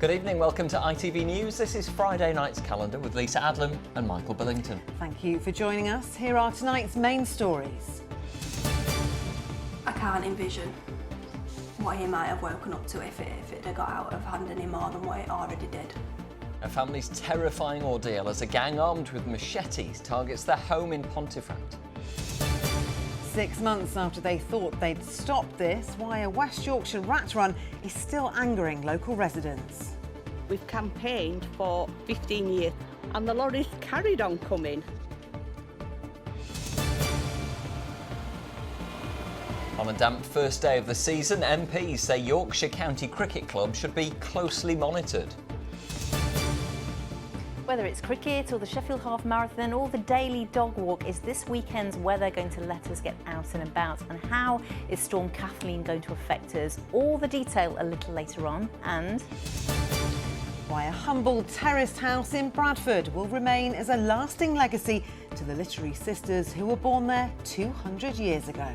Good evening, welcome to ITV News. This is Friday night's calendar with Lisa Adlam and Michael Billington. Thank you for joining us. Here are tonight's main stories. I can't envision what he might have woken up to if it had got out of hand any more than what it already did. A family's terrifying ordeal as a gang armed with machetes targets their home in Pontefract. 6 months after they thought they'd stopped this, why a West Yorkshire rat run is still angering local residents. We've campaigned for 15 years and the lorries carried on coming. On a damp first day of the season, MPs say Yorkshire County Cricket Club should be closely monitored. Whether it's cricket or the Sheffield Half Marathon or the daily dog walk, is this weekend's weather going to let us get out and about? And how is Storm Kathleen going to affect us? All the detail a little later on. And why a humble terraced house in Bradford will remain as a lasting legacy to the literary sisters who were born there 200 years ago.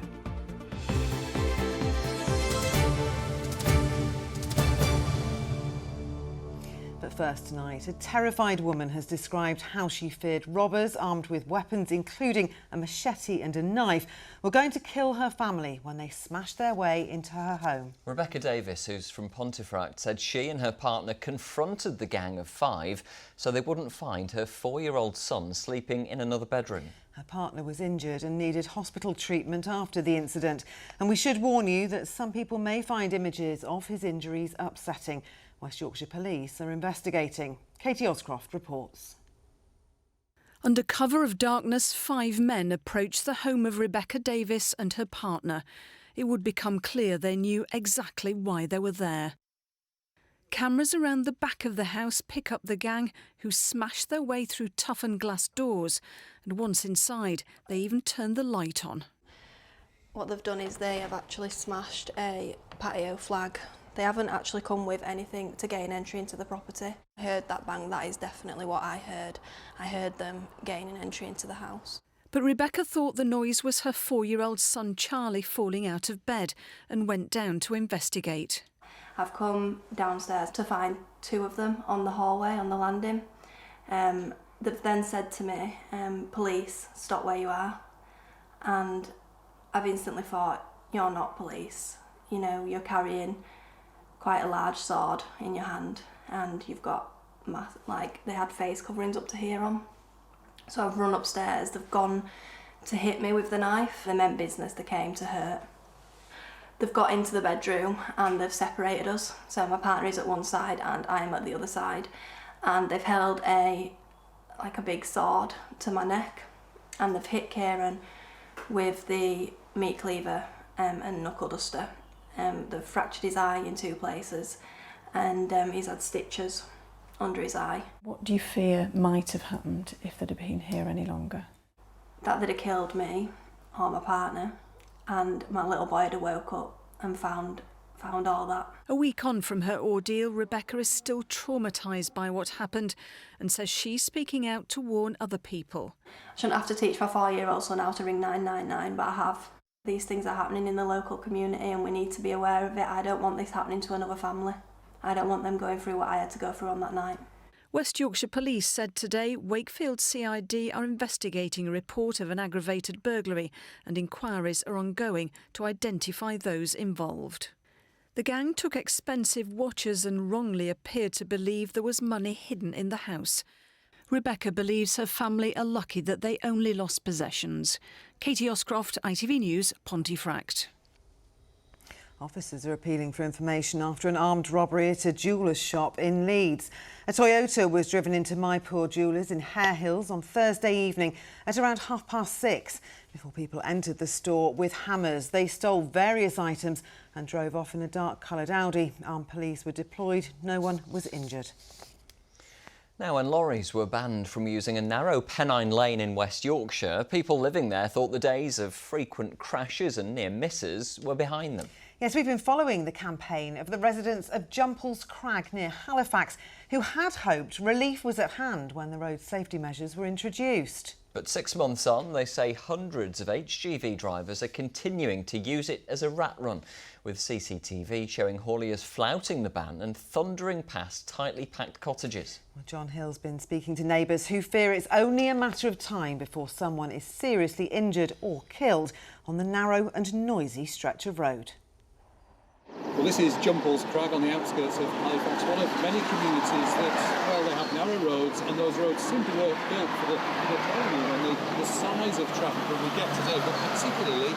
But first tonight, a terrified woman has described how she feared robbers armed with weapons, including a machete and a knife, were going to kill her family when they smashed their way into her home. Rebecca Davis, who's from Pontefract, said she and her partner confronted the gang of 5 so they wouldn't find her 4-year-old son sleeping in another bedroom. Her partner was injured and needed hospital treatment after the incident. And we should warn you that some people may find images of his injuries upsetting. West Yorkshire Police are investigating. Katie Oscroft reports. Under cover of darkness, 5 men approached the home of Rebecca Davis and her partner. It would become clear they knew exactly why they were there. Cameras around the back of the house pick up the gang, who smashed their way through toughened glass doors. And once inside, they even turned the light on. What they've done is they have actually smashed a patio flag. They haven't actually come with anything to gain entry into the property. I heard that bang, that is definitely what I heard. I heard them gaining entry into the house. But Rebecca thought the noise was her 4-year-old son Charlie falling out of bed and went down to investigate. I've come downstairs to find 2 of them on the hallway, on the landing. They've then said to me, police, stop where you are. And I've instantly thought, you're not police. You know, you're carrying quite a large sword in your hand and you've got, they had face coverings up to here on. So I've run upstairs, they've gone to hit me with the knife. They meant business, they came to hurt. They've got into the bedroom and they've separated us. So my partner is at one side and I'm at the other side. And they've held a big sword to my neck and they've hit Kieran with the meat cleaver and knuckle duster. They've fractured his eye in 2 places and he's had stitches under his eye. What do you fear might have happened if they'd have been here any longer? That they'd have killed me or my partner and my little boy had woke up and found all that. A week on from her ordeal, Rebecca is still traumatised by what happened and says she's speaking out to warn other people. I shouldn't have to teach my 4-year-old son how to ring 999, but I have. These things are happening in the local community and we need to be aware of it. I don't want this happening to another family. I don't want them going through what I had to go through on that night. West Yorkshire Police said today Wakefield CID are investigating a report of an aggravated burglary and inquiries are ongoing to identify those involved. The gang took expensive watches and wrongly appeared to believe there was money hidden in the house. Rebecca believes her family are lucky that they only lost possessions. Katie Oscroft, ITV News, Pontefract. Officers are appealing for information after an armed robbery at a jeweller's shop in Leeds. A Toyota was driven into My Poor Jewellers in Hare Hills on Thursday evening at around 6:30 before people entered the store with hammers. They stole various items and drove off in a dark-coloured Audi. Armed police were deployed. No one was injured. Now, when lorries were banned from using a narrow Pennine Lane in West Yorkshire, people living there thought the days of frequent crashes and near misses were behind them. Yes, we've been following the campaign of the residents of Jumples Crag near Halifax, who had hoped relief was at hand when the road safety measures were introduced. But 6 months on, they say hundreds of HGV drivers are continuing to use it as a rat run, with CCTV showing hauliers flouting the ban and thundering past tightly packed cottages. Well, John Hill's been speaking to neighbours who fear it's only a matter of time before someone is seriously injured or killed on the narrow and noisy stretch of road. Well, this is Jumpole's Crag on the outskirts of Halifax, one of many communities that, well, they have narrow roads, and those roads simply weren't built for the volume and the size of traffic that we get today, but particularly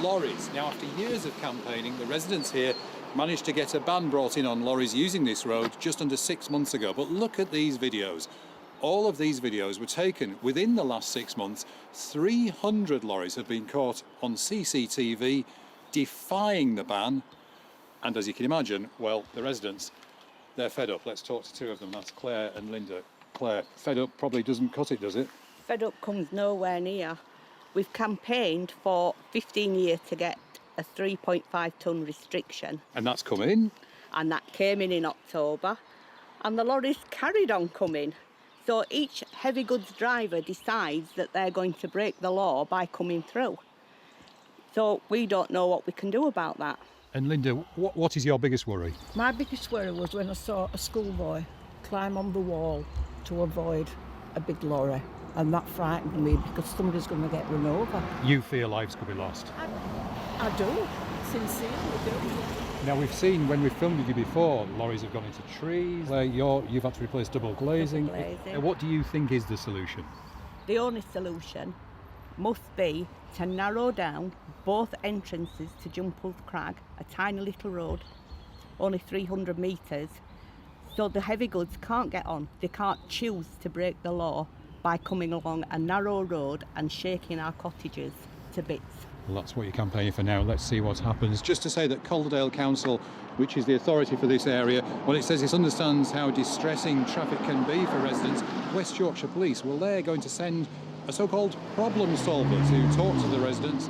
lorries. Now, after years of campaigning, the residents here managed to get a ban brought in on lorries using this road just under 6 months ago. But look at these videos. All of these videos were taken within the last 6 months. 300 lorries have been caught on CCTV defying the ban. And as you can imagine, well, the residents, they're fed up. Let's talk to two of them. That's Claire and Linda. Claire, fed up probably doesn't cut it, does it? Fed up comes nowhere near. We've campaigned for 15 years to get a 3.5 tonne restriction. And that's come in? And that came in October. And the lorries carried on coming. So each heavy goods driver decides that they're going to break the law by coming through. So we don't know what we can do about that. And Linda, what is your biggest worry? My biggest worry was when I saw a schoolboy climb on the wall to avoid a big lorry, and that frightened me because somebody's going to get run over. You fear lives could be lost? I do, sincerely do. Now, we've seen when we've filmed with you before, lorries have gone into trees, where you've had to replace double glazing. What do you think is the solution? The only solution must be to narrow down both entrances to Jumpole's Crag, a tiny little road, only 300 metres, so the heavy goods can't get on. They can't choose to break the law by coming along a narrow road and shaking our cottages to bits. Well, that's what you're campaigning for now. Let's see what happens. Just to say that Calderdale Council, which is the authority for this area, well, it says it understands how distressing traffic can be for residents. West Yorkshire Police, well, they're going to send a so-called problem solver to talk to the residents,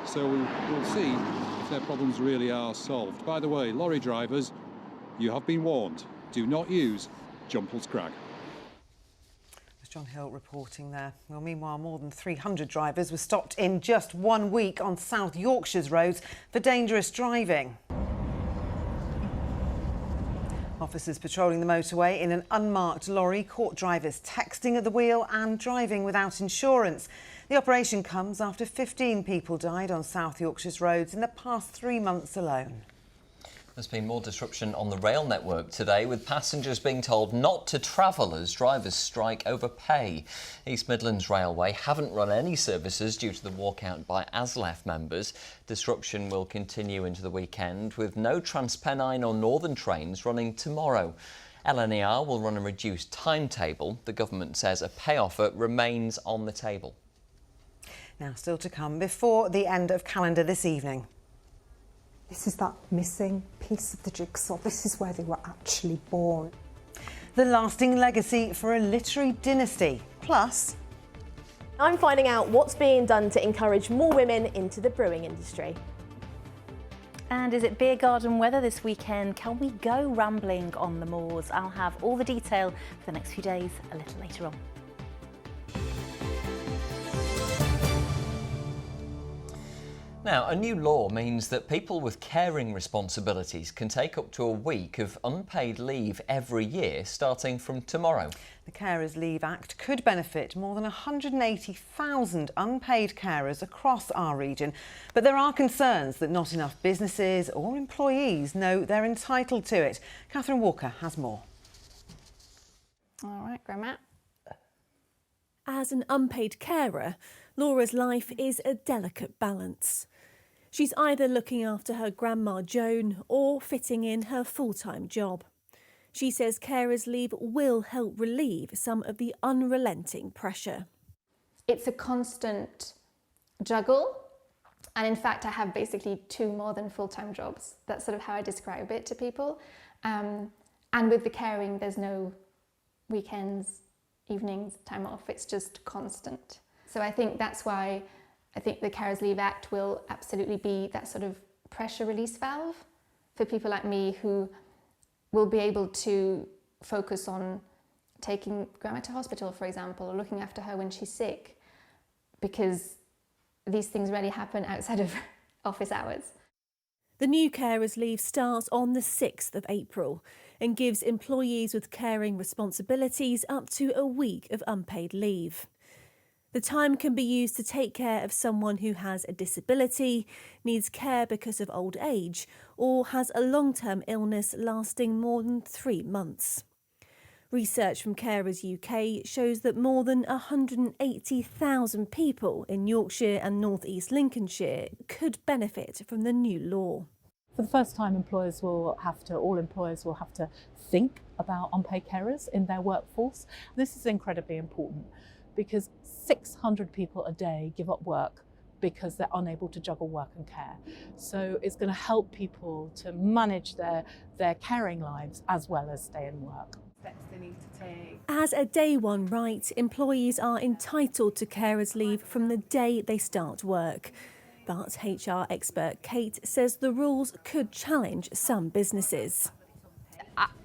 so we'll see if their problems really are solved. By the way, lorry drivers, you have been warned. Do not use Jumpole's Crag. There's John Hill reporting there. Well, meanwhile, more than 300 drivers were stopped in just 1 week on South Yorkshire's roads for dangerous driving. Officers patrolling the motorway in an unmarked lorry caught drivers texting at the wheel and driving without insurance. The operation comes after 15 people died on South Yorkshire's roads in the past 3 months alone. There's been more disruption on the rail network today, with passengers being told not to travel as drivers strike over pay. East Midlands Railway haven't run any services due to the walkout by ASLEF members. Disruption will continue into the weekend, with no Transpennine or Northern trains running tomorrow. LNER will run a reduced timetable. The government says a pay offer remains on the table. Now, still to come before the end of calendar this evening. This is that missing piece of the jigsaw. This is where they were actually born. The lasting legacy for a literary dynasty. Plus, I'm finding out what's being done to encourage more women into the brewing industry. And is it beer garden weather this weekend? Can we go rambling on the moors? I'll have all the detail for the next few days a little later on. Now, a new law means that people with caring responsibilities can take up to a week of unpaid leave every year, starting from tomorrow. The Carers Leave Act could benefit more than 180,000 unpaid carers across our region. But there are concerns that not enough businesses or employees know they're entitled to it. Catherine Walker has more. All right, Grandma. As an unpaid carer, Laura's life is a delicate balance. She's either looking after her grandma Joan or fitting in her full-time job. She says carers' leave will help relieve some of the unrelenting pressure. It's a constant juggle, and in fact I have basically 2 more than full-time jobs. That's sort of how I describe it to people. And with the caring, there's no weekends, evenings, time off. It's just constant. So I think that's why I think the Carers Leave Act will absolutely be that sort of pressure release valve for people like me who will be able to focus on taking grandma to hospital, for example, or looking after her when she's sick, because these things really happen outside of office hours. The new carers leave starts on the 6th of April and gives employees with caring responsibilities up to a week of unpaid leave. The time can be used to take care of someone who has a disability, needs care because of old age, or has a long-term illness lasting more than 3 months. Research from Carers UK shows that more than 180,000 people in Yorkshire and North East Lincolnshire could benefit from the new law. For the first time, all employers will have to think about unpaid carers in their workforce. This is incredibly important because 600 people a day give up work because they're unable to juggle work and care. So it's going to help people to manage their caring lives as well as stay in work. As a day one right, employees are entitled to carers leave from the day they start work. But HR expert Kate says the rules could challenge some businesses.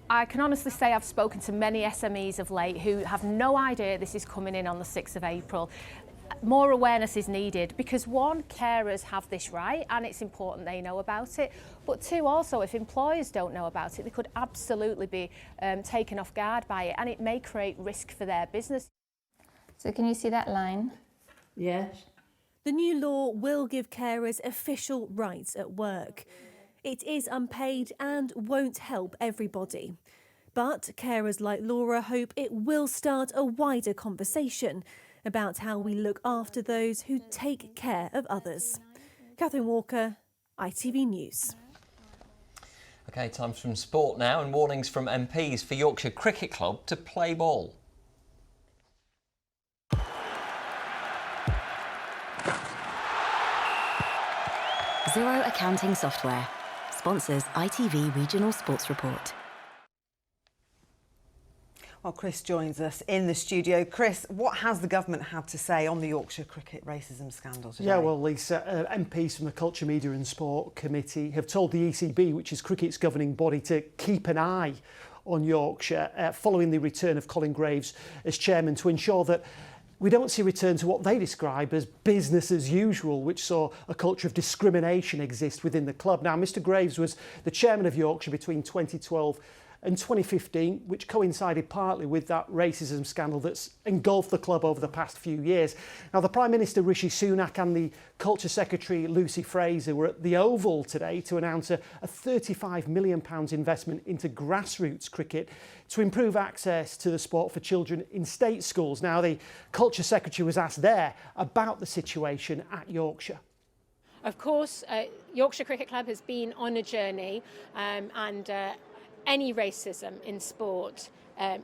I can honestly say I've spoken to many SMEs of late who have no idea this is coming in on the 6th of April. More awareness is needed because one, carers have this right and it's important they know about it, but two, also if employers don't know about it, they could absolutely be taken off guard by it and it may create risk for their business. So can you see that line? Yes. The new law will give carers official rights at work. It is unpaid and won't help everybody. But carers like Laura hope it will start a wider conversation about how we look after those who take care of others. Catherine Walker, ITV News. OK, time for some sport now and warnings from MPs for Yorkshire Cricket Club to play ball. Xero Accounting Software sponsors ITV Regional Sports Report. Well, Chris joins us in the studio. Chris, what has the government had to say on the Yorkshire cricket racism scandal today? Yeah, well, Lisa, MPs from the Culture, Media and Sport Committee have told the ECB, which is cricket's governing body, to keep an eye on Yorkshire following the return of Colin Graves as chairman to ensure that we don't see a return to what they describe as business as usual, which saw a culture of discrimination exist within the club. Now, Mr Graves was the chairman of Yorkshire between 2012 and 2015, which coincided partly with that racism scandal that's engulfed the club over the past few years. Now, the Prime Minister Rishi Sunak and the Culture Secretary Lucy Fraser were at the Oval today to announce a £35 million investment into grassroots cricket to improve access to the sport for children in state schools. Now, the Culture Secretary was asked there about the situation at Yorkshire. Of course, Yorkshire Cricket Club has been on a journey any racism in sport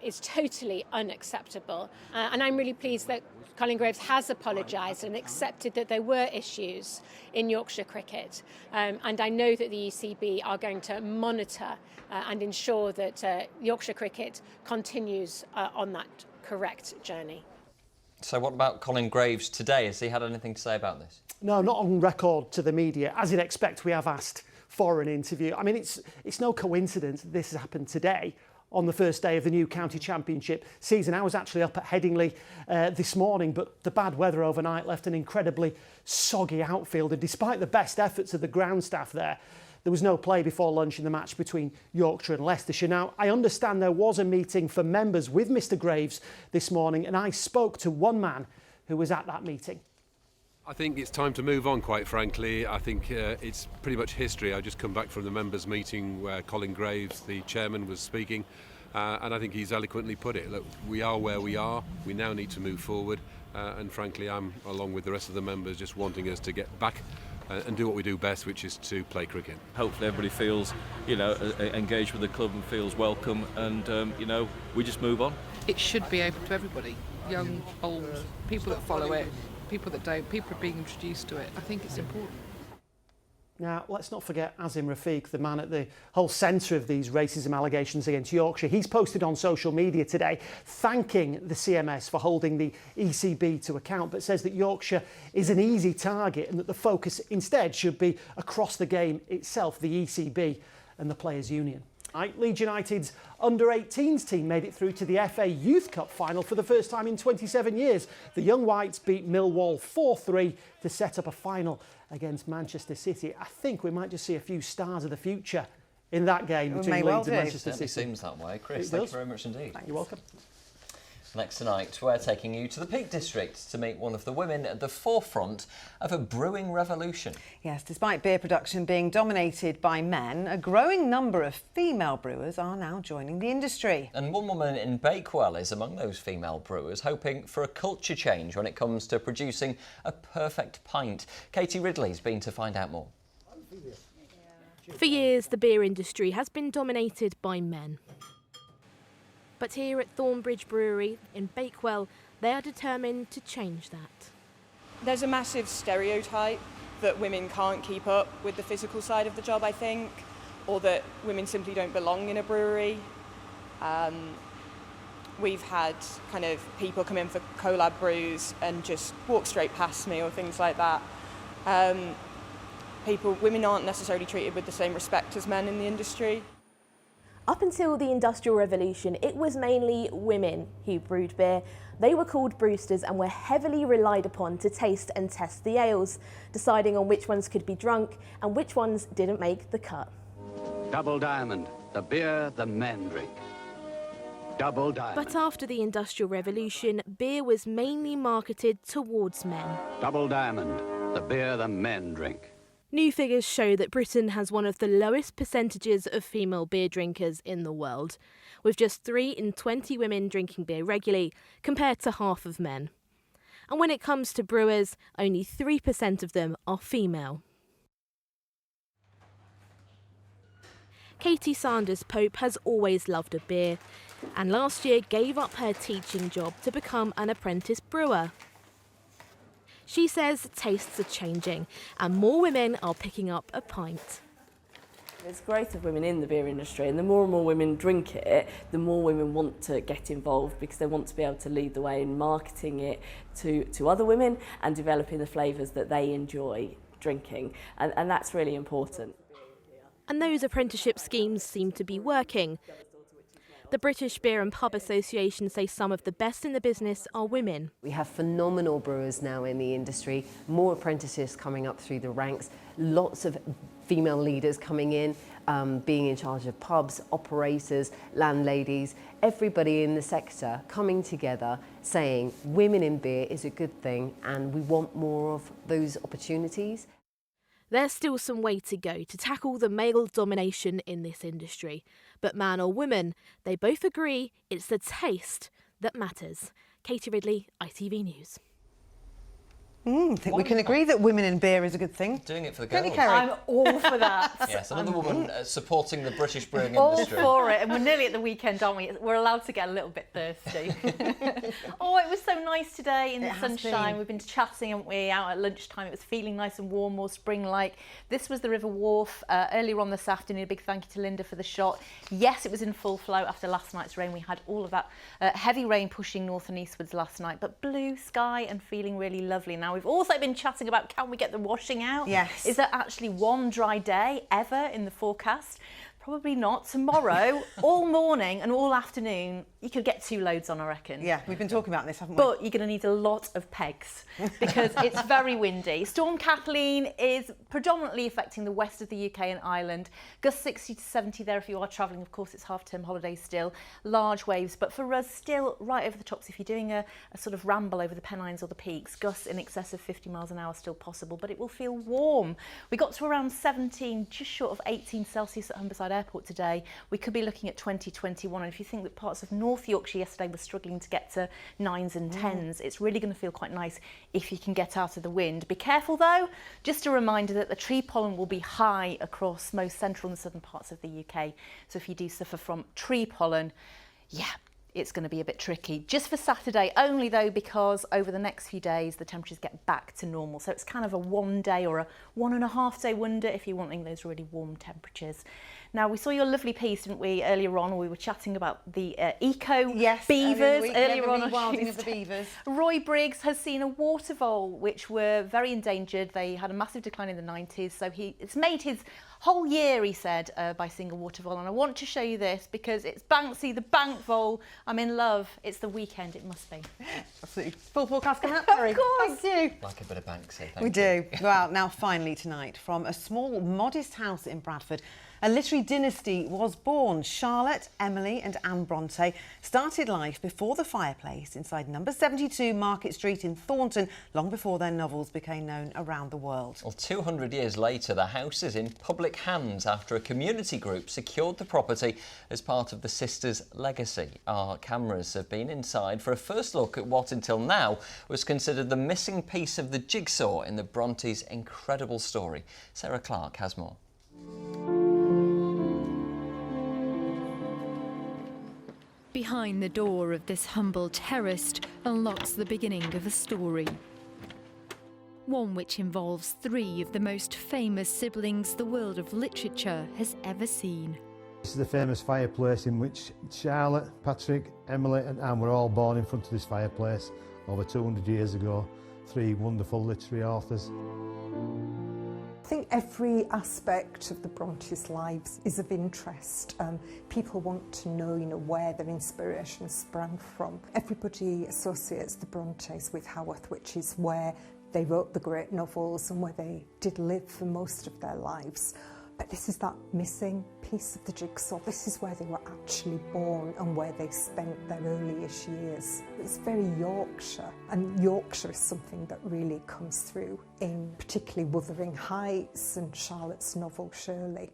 is totally unacceptable. And I'm really pleased that Colin Graves has apologised and accepted that there were issues in Yorkshire cricket. And I know that the ECB are going to monitor and ensure that Yorkshire cricket continues on that correct journey. So what about Colin Graves today? Has he had anything to say about this? No, not on record to the media. As you'd expect, we have asked for an interview. I mean, it's no coincidence that this has happened today on the first day of the new county championship season. I was actually up at Headingley this morning, but the bad weather overnight left an incredibly soggy outfield, and despite the best efforts of the ground staff there was no play before lunch in the match between Yorkshire and Leicestershire. Now, I understand there was a meeting for members with Mr Graves this morning, and I spoke to one man who was at that meeting. I think it's time to move on, quite frankly. I think it's pretty much history. I just come back from the members' meeting where Colin Graves, the chairman, was speaking, and I think he's eloquently put it. Look, we are where we are. We now need to move forward, and frankly, I'm, along with the rest of the members, just wanting us to get back and do what we do best, which is to play cricket. Hopefully everybody feels, engaged with the club and feels welcome, and, we just move on. It should be open to everybody, young, old, people that follow it. People that don't, people are being introduced to it. I think it's important. Now, let's not forget Azim Rafiq, the man at the whole centre of these racism allegations against Yorkshire. He's posted on social media today thanking the CMS for holding the ECB to account, but says that Yorkshire is an easy target and that the focus instead should be across the game itself, the ECB and the Players' Union. Leeds United's under-18s team made it through to the FA Youth Cup final for the first time in 27 years. The Young Whites beat Millwall 4-3 to set up a final against Manchester City. I think we might just see a few stars of the future in that game between Leeds and Manchester City. It seems that way. Chris, thank you very much indeed. You're welcome. Next tonight, we're taking you to the Peak District to meet one of the women at the forefront of a brewing revolution. Yes, despite beer production being dominated by men, a growing number of female brewers are now joining the industry. And one woman in Bakewell is among those female brewers, hoping for a culture change when it comes to producing a perfect pint. Katie Ridley's been to find out more. For years, the beer industry has been dominated by men. But here at Thornbridge Brewery in Bakewell, they are determined to change that. There's a massive stereotype that women can't keep up with the physical side of the job, I think, or that women simply don't belong in a brewery. We've had kind of people come in for collab brews and just walk straight past me or things like that. Women aren't necessarily treated with the same respect as men in the industry. Up until the Industrial Revolution, it was mainly women who brewed beer. They were called brewsters and were heavily relied upon to taste and test the ales, deciding on which ones could be drunk and which ones didn't make the cut. Double Diamond, the beer the men drink. Double Diamond. But after the Industrial Revolution, beer was mainly marketed towards men. Double Diamond, the beer the men drink. New figures show that Britain has one of the lowest percentages of female beer drinkers in the world, with just 3 in 20 women drinking beer regularly, compared to half of men. And when it comes to brewers, only 3% of them are female. Katie Sanders-Pope has always loved a beer, and last year gave up her teaching job to become an apprentice brewer. She says tastes are changing and more women are picking up a pint. There's growth of women in the beer industry, and the more and more women drink it, the more women want to get involved because they want to be able to lead the way in marketing it to other women and developing the flavours that they enjoy drinking, and that's really important. And those apprenticeship schemes seem to be working. The British Beer and Pub Association say some of the best in the business are women. We have phenomenal brewers now in the industry, more apprentices coming up through the ranks, lots of female leaders coming in, being in charge of pubs, operators, landladies, everybody in the sector coming together saying women in beer is a good thing and we want more of those opportunities. There's still some way to go to tackle the male domination in this industry. But man or woman, they both agree it's the taste that matters. Katie Ridley, ITV News. I think we can agree that women in beer is a good thing. Doing it for the girls. I'm all for that. Yes, another woman supporting the British brewing all industry. All for it, and we're nearly at the weekend, aren't we? We're allowed to get a little bit thirsty. Oh, it was so nice today in the sunshine. We've been chatting, haven't we, out at lunchtime. It was feeling nice and warm, more spring-like. This was the River Wharf earlier on this afternoon. A big thank you to Linda for the shot. Yes, it was in full flow after last night's rain. We had all of that heavy rain pushing north and eastwards last night, but blue sky and feeling really lovely. Now, we've also been chatting about, can we get the washing out? Yes. Is there actually one dry day ever in the forecast? Probably not. Tomorrow, all morning and all afternoon, you could get 2 loads on, I reckon. Yeah, we've been talking about this, haven't we? But you're going to need a lot of pegs because it's very windy. Storm Kathleen is predominantly affecting the west of the UK and Ireland. Gusts 60 to 70 there if you are travelling. Of course, it's half-term holidays still. Large waves, but for us, still right over the tops. If you're doing a sort of ramble over the Pennines or the Peaks, gusts in excess of 50 miles an hour still possible, but it will feel warm. We got to around 17, just short of 18 Celsius at Humberside Airport today. We could be looking at 20, 21, and if you think that parts of North Yorkshire yesterday were struggling to get to 9s and 10s, it's really going to feel quite nice if you can get out of the wind. Be careful though, just a reminder that the tree pollen will be high across most central and southern parts of the UK, so if you do suffer from tree pollen, yeah, it's going to be a bit tricky. Just for Saturday only though, because over the next few days the temperatures get back to normal, so it's kind of a 1 day or a 1.5 day wonder if you're wanting those really warm temperatures. Now, we saw your lovely piece, didn't we, earlier on? We were chatting about the eco Yes, beavers earlier on rewilding Tuesday. of the beavers. Roy Briggs has seen a water vole which were very endangered. They had a massive decline in the 90s, so it's made his whole year, he said, by seeing a water vole. And I want to show you this because it's Banksy, the bank vole. I'm in love. It's the weekend, it must be. Absolutely. Full forecast coming up, Terry. Of course. Thank you. Like a bit of Banksy, thank We you. do. Well, now finally tonight, from a small, modest house in Bradford, a literary dynasty was born. Charlotte, Emily and Anne Brontë started life before the fireplace inside number 72 Market Street in Thornton, long before their novels became known around the world. Well, 200 years later, the house is in public hands after a community group secured the property as part of the sisters' legacy. Our cameras have been inside for a first look at what until now was considered the missing piece of the jigsaw in the Brontes' incredible story. Sarah Clark has more. Behind the door of this humble terrace unlocks the beginning of a story. One which involves three of the most famous siblings the world of literature has ever seen. This is the famous fireplace in which Charlotte, Patrick, Emily and Anne were all born in front of this fireplace over 200 years ago. Three wonderful literary authors. I think every aspect of the Brontes' lives is of interest. People want to know, where their inspiration sprang from. Everybody associates the Brontes with Haworth, which is where they wrote the great novels and where they did live for most of their lives. But this is that missing piece of the jigsaw. This is where they were actually born and where they spent their early-ish years. It's very Yorkshire, and Yorkshire is something that really comes through in particularly Wuthering Heights and Charlotte's novel Shirley.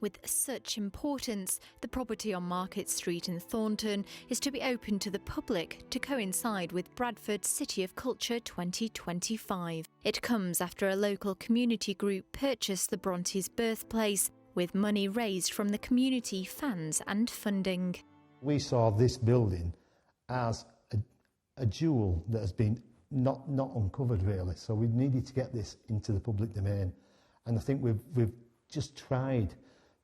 With such importance, the property on Market Street in Thornton is to be open to the public to coincide with Bradford City of Culture 2025. It comes after a local community group purchased the Brontes' birthplace, with money raised from the community, fans and funding. We saw this building as a jewel that has been not uncovered really, so we needed to get this into the public domain, and I think we've just tried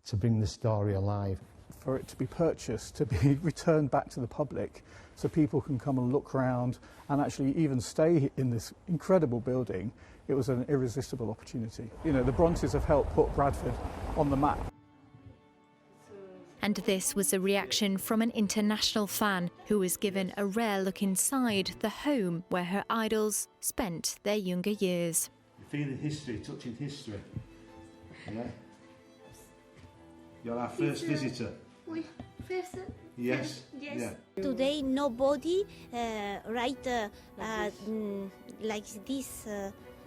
to bring the story alive. For it to be purchased, to be returned back to the public, so people can come and look around and actually even stay in this incredible building, it was an irresistible opportunity. The Brontes have helped put Bradford on the map. And this was a reaction from an international fan who was given a rare look inside the home where her idols spent their younger years. Feeling history, touching history. Yeah. You're our first visitor. First? Yes. Yes. Yeah. Today nobody write like this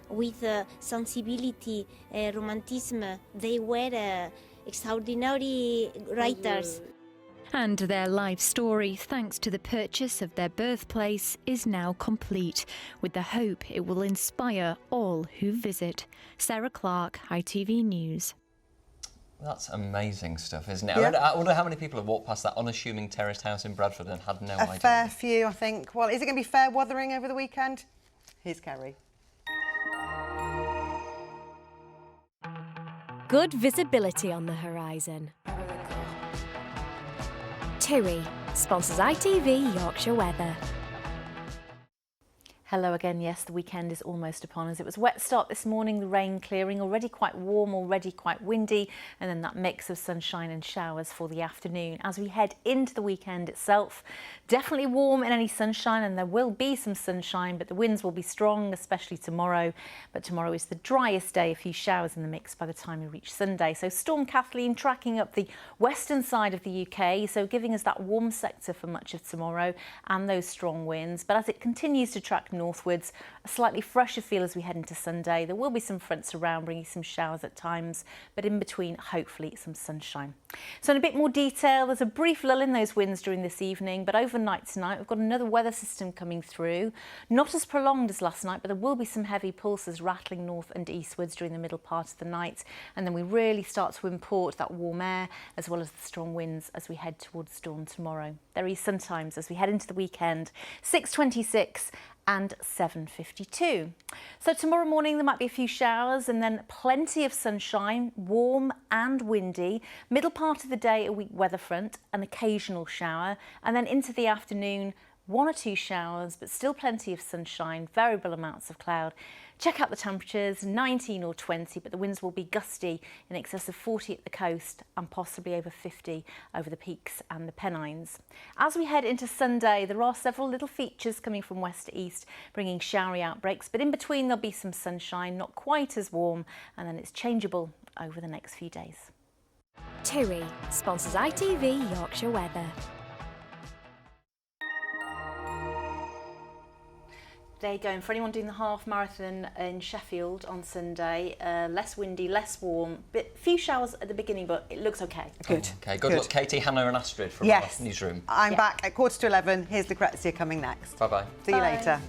with sensibility, romanticism. They were extraordinary writers. And their life story, thanks to the purchase of their birthplace, is now complete, with the hope it will inspire all who visit. Sarah Clark, ITV News. That's amazing stuff, isn't it? Yeah. I wonder how many people have walked past that unassuming terraced house in Bradford and had no idea. A fair few, I think. Well, is it going to be fair weathering over the weekend? Here's Kerry. Good visibility on the horizon. TUI sponsors ITV Yorkshire Weather. Hello again. Yes, the weekend is almost upon us. It was a wet start this morning, the rain clearing, already quite warm, already quite windy, and then that mix of sunshine and showers for the afternoon. As we head into the weekend itself, definitely warm in any sunshine, and there will be some sunshine, but the winds will be strong, especially tomorrow. But tomorrow is the driest day, a few showers in the mix by the time we reach Sunday. So Storm Kathleen tracking up the western side of the UK, so giving us that warm sector for much of tomorrow and those strong winds. But as it continues to track northwards, a slightly fresher feel as we head into Sunday. There will be some fronts around, bringing some showers at times, but in between, hopefully, some sunshine. So in a bit more detail, there's a brief lull in those winds during this evening, but overnight tonight, we've got another weather system coming through. Not as prolonged as last night, but there will be some heavy pulses rattling north and eastwards during the middle part of the night. And then we really start to import that warm air, as well as the strong winds as we head towards dawn tomorrow. There is sometimes as we head into the weekend. 6:26 and 7:52. So tomorrow morning there might be a few showers and then plenty of sunshine, warm and windy. Middle part of the day a weak weather front, an occasional shower, and then into the afternoon 1 or 2 showers, but still plenty of sunshine, variable amounts of cloud. Check out the temperatures, 19 or 20, but the winds will be gusty in excess of 40 at the coast and possibly over 50 over the peaks and the Pennines. As we head into Sunday, there are several little features coming from west to east, bringing showery outbreaks, but in between there'll be some sunshine, not quite as warm, and then it's changeable over the next few days. TUI sponsors ITV Yorkshire Weather. Day going for anyone doing the half marathon in Sheffield on Sunday. Less windy, less warm, few showers at the beginning, but it looks okay. Good. Okay, good luck, Katie, Hannah and Astrid from Yes. our newsroom. I'm back at 11:15. Here's Lucrezia coming next. Bye-bye. See you later.